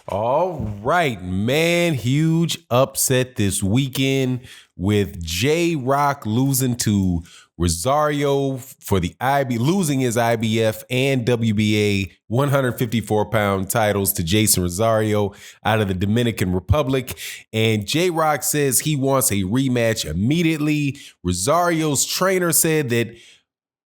All right, man. Huge upset this weekend with Jrock losing to Rosario for the losing his IBF and WBA 154-pound titles to Jason Rosario out of the Dominican Republic. And Jrock says he wants a rematch immediately. Rosario's trainer said that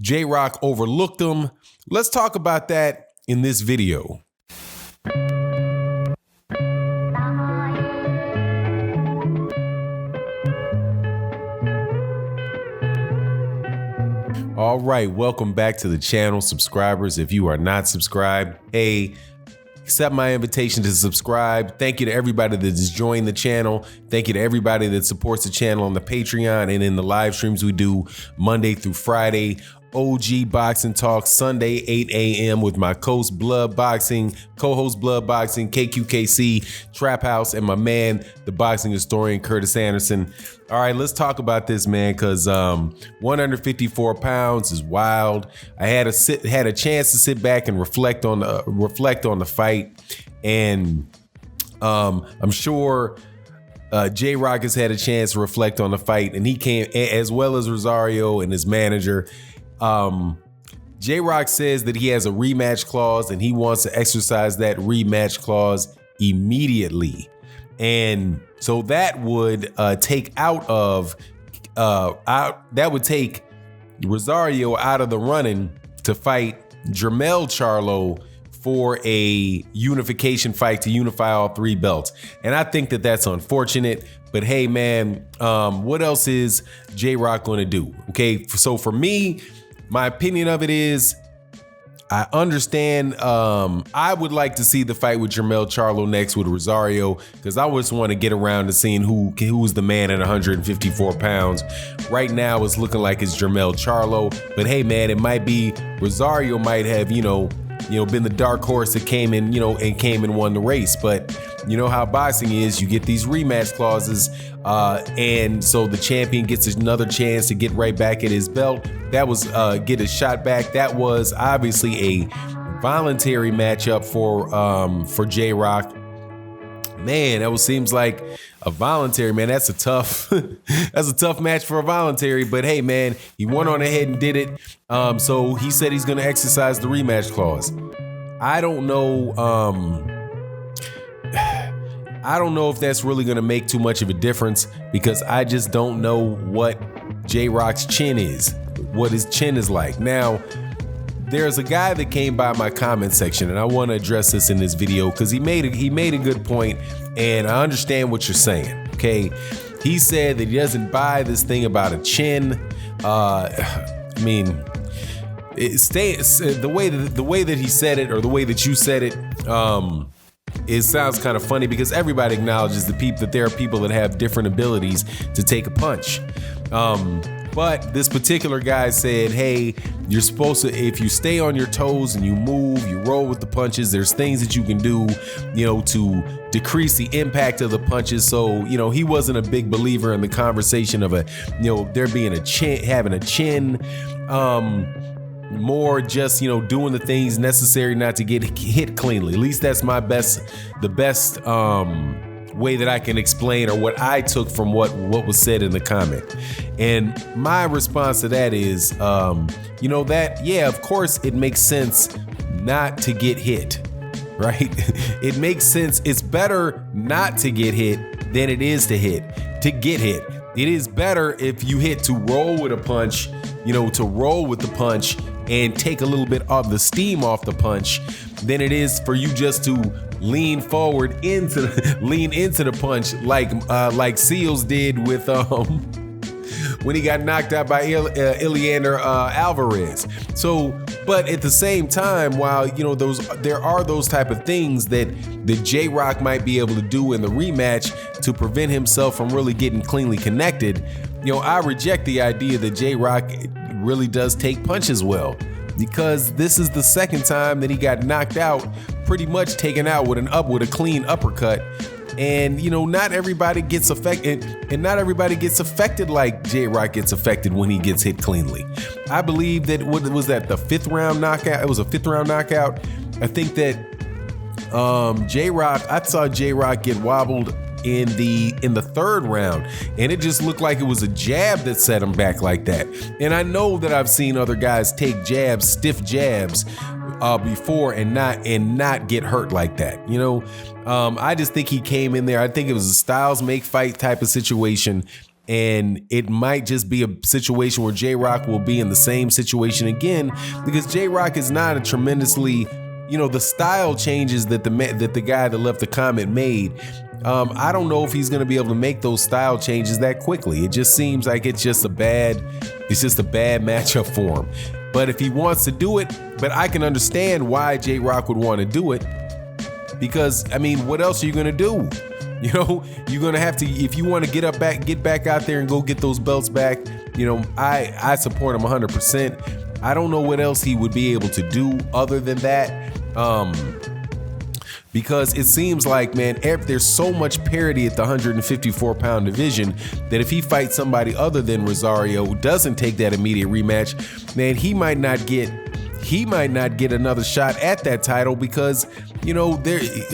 Jrock overlooked him. Let's talk about that in this video. All right, welcome back to the channel, subscribers. If you are not subscribed, hey, accept my invitation to subscribe. Thank you to everybody that has joined the channel. Thank you to everybody that supports the channel on the Patreon and in the live streams we do Monday through Friday. OG Boxing Talk Sunday 8 a.m. with my co-host Blood Boxing, KQKC, Trap House, and my man, the boxing historian Curtis Anderson. All right, let's talk about this, man, because 154 pounds is wild. I had a chance to sit back and reflect on the fight, and I'm sure Jrock has had a chance to reflect on the fight, and he came, as well as Rosario and his manager. Jrock says that he has a rematch clause and he wants to exercise that rematch clause immediately. And so that would take Rosario out of the running to fight Charlo for a unification fight to unify all three belts. And I think that that's unfortunate, but hey, man, what else is Jrock going to do? Okay, so for me, my opinion of it is, I understand. I would like to see the fight with Charlo next with Rosario, because I just want to get around to seeing who's the man at 154 pounds. Right now, it's looking like it's Charlo, but hey, man, it might be Rosario. Might have been the dark horse that came in, and won the race. But you know how boxing is, you get these rematch clauses, and so the champion gets another chance to get right back at his belt. That was get a shot back. That was obviously a voluntary matchup for Jrock. Man, that seems like a voluntary, man. That's a tough match for a voluntary. But hey, man, he went on ahead and did it. So he said he's going to exercise the rematch clause. I don't know. I don't know if that's really going to make too much of a difference, because I just don't know what Jrock's chin is, what his chin is like. Now, there's a guy that came by my comment section, and I want to address this in this video because he made a good point, and I understand what you're saying. Okay, he said that he doesn't buy this thing about a chin. I mean, the way that he said it, or the way that you said it, it sounds kind of funny, because everybody acknowledges that there are people that have different abilities to take a punch. But this particular guy said, hey, you're supposed to, if you stay on your toes and you move, you roll with the punches, there's things that you can do, to decrease the impact of the punches. So, he wasn't a big believer in the conversation of there being a chin, having a chin, more just, doing the things necessary not to get hit cleanly. At least that's the best way that I can explain, or what I took from what was said in the comment. And my response to that is, of course it makes sense not to get hit, right? It makes sense. It's better not to get hit than it is to get hit. It is better if you hit to roll with a punch, to roll with the punch and take a little bit of the steam off the punch, than it is for you just to lean forward into the punch like Seals did with when he got knocked out by Ileander Alvarez. So, but at the same time, while there are those type of things that Jrock might be able to do in the rematch to prevent himself from really getting cleanly connected, I reject the idea that Jrock really does take punches well, because this is the second time that he got knocked out, pretty much taken out with a clean uppercut. And not everybody gets affected, and not everybody gets affected like Jrock gets affected when he gets hit cleanly. I believe that, what was that, the fifth round knockout? It was a fifth round knockout. I think that Jrock, I saw Jrock get wobbled in the third round, and it just looked like it was a jab that set him back like that. And I know that I've seen other guys take jabs, stiff jabs, before and not get hurt like that. You know, I just think he came in there. I think it was a styles make fight type of situation. And it might just be a situation where Jrock will be in the same situation again, because Jrock is not a tremendously, you know, the style changes that the guy that left the comment made. I don't know if he's going to be able to make those style changes that quickly. It just seems like it's just a bad matchup for him. But if he wants to do it, but I can understand why Jrock would want to do it, because I mean, what else are you going to do? You know, you're going to have to, if you want to get back out there and go get those belts back, you know, I support him 100%. I don't know what else he would be able to do other than that. Because it seems like, man, there's so much parity at the 154-pound division that if he fights somebody other than Rosario, who doesn't take that immediate rematch, man, he might not get another shot at that title, because, you know,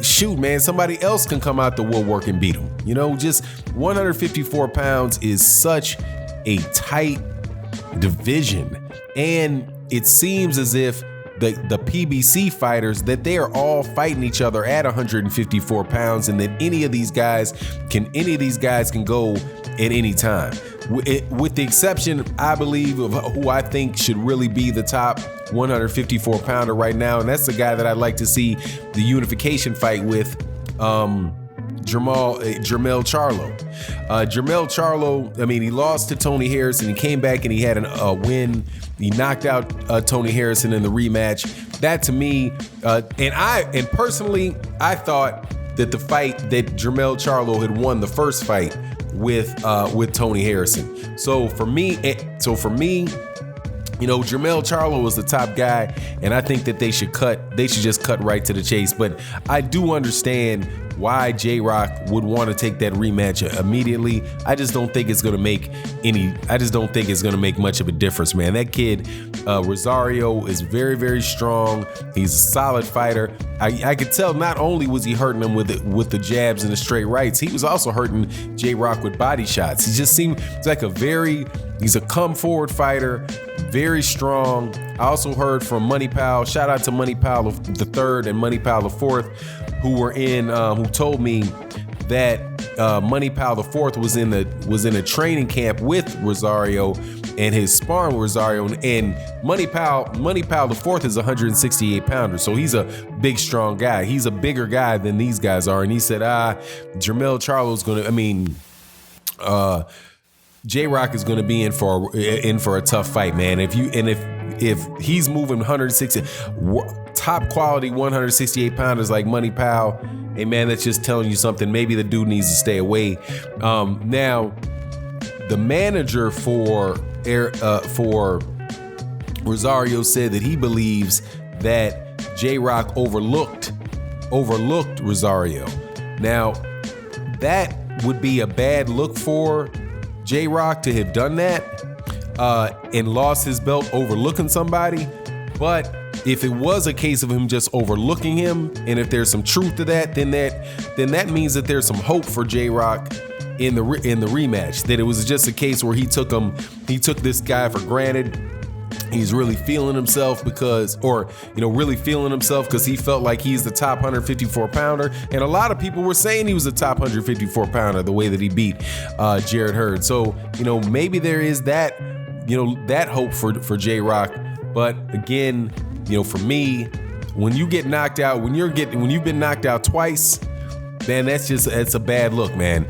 somebody else can come out the woodwork and beat him. You know, just 154 pounds is such a tight division, and it seems as if the PBC fighters, that they are all fighting each other at 154 pounds, and that any of these guys can go at any time. With the exception, I believe, of who I think should really be the top 154 pounder right now, and that's the guy that I'd like to see the unification fight with, Jermell Charlo. Jermell Charlo, I mean, he lost to Tony Harrison. He came back and he had a win. He knocked out Tony Harrison in the rematch. That to me, and personally, I thought that the fight that Jermell Charlo had won the first fight with Tony Harrison. So for me, you know, Jermell Charlo was the top guy, and I think that they should just cut right to the chase. But I do understand why Jrock would want to take that rematch immediately. I just don't think it's gonna make much of a difference, man. That kid, Rosario, is very, very strong. He's a solid fighter. I could tell not only was he hurting him with the jabs and the straight rights, he was also hurting Jrock with body shots. He just seemed like he's a come forward fighter, very strong. I also heard from Money Pal. Shout out to Money Pal the third and Money Pal the fourth, who told me that Money Pal the fourth was in a training camp with Rosario and his sparring with Rosario, and Money Pal the fourth is a 168 pounder, so he's a big, strong guy. He's a bigger guy than these guys are, and he said, Jermell Charlo's Jrock is going to be in for a tough fight, man. If he's moving 160 top quality 168 pounders like Money Pal, hey man, that's just telling you something. Maybe the dude needs to stay away. Now, the manager for Rosario said that he believes that Jrock overlooked Rosario. Now, that would be a bad look for Jrock to have done that and lost his belt overlooking somebody. But if it was a case of him just overlooking him, and if there's some truth to that, then that means that there's some hope for Jrock in the rematch. That it was just a case where he took this guy for granted. He's really feeling himself because he felt like he's the top 154 pounder. And a lot of people were saying he was the top 154 pounder the way that he beat Jarrett Hurd. So, you know, maybe there is that hope for Jrock. But again, you know, for me, when you get knocked out, when you've been knocked out twice, man, that's a bad look, man.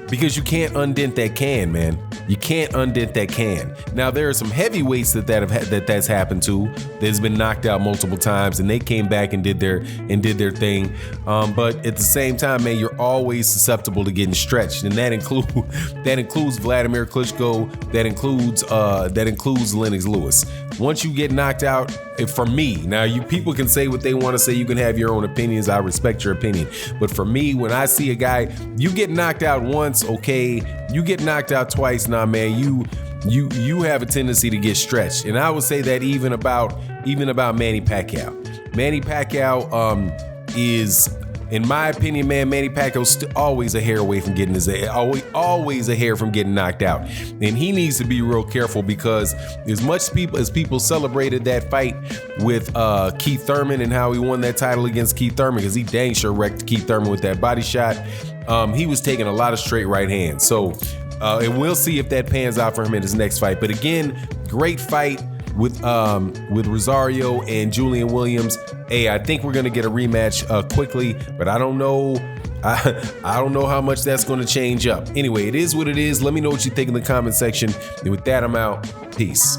Because you can't undent that can, man. You can't undent that can. Now, there are some heavyweights that's happened to, that's been knocked out multiple times, and they came back and did their thing. But at the same time, man, you're always susceptible to getting stretched, and that includes Vladimir Klitschko. That includes Lennox Lewis. Once you get knocked out, for me, now you people can say what they want to say. You can have your own opinions. I respect your opinion. But for me, when I see a guy, you get knocked out once, okay. You get knocked out twice, nah, man. You have a tendency to get stretched, and I would say that even about Manny Pacquiao. Manny Pacquiao is, in my opinion, man, Manny Pacquiao's always a hair away from getting always a hair from getting knocked out. And he needs to be real careful, because as much people celebrated that fight with Keith Thurman and how he won that title against Keith Thurman, because he dang sure wrecked Keith Thurman with that body shot, he was taking a lot of straight right hands. So, and we'll see if that pans out for him in his next fight. But again, great fight with Rosario and Julian Williams. Hey, I think we're gonna get a rematch quickly, but I don't know. I don't know how much that's gonna change up. Anyway, it is what it is. Let me know what you think in the comment section. And with that, I'm out. Peace.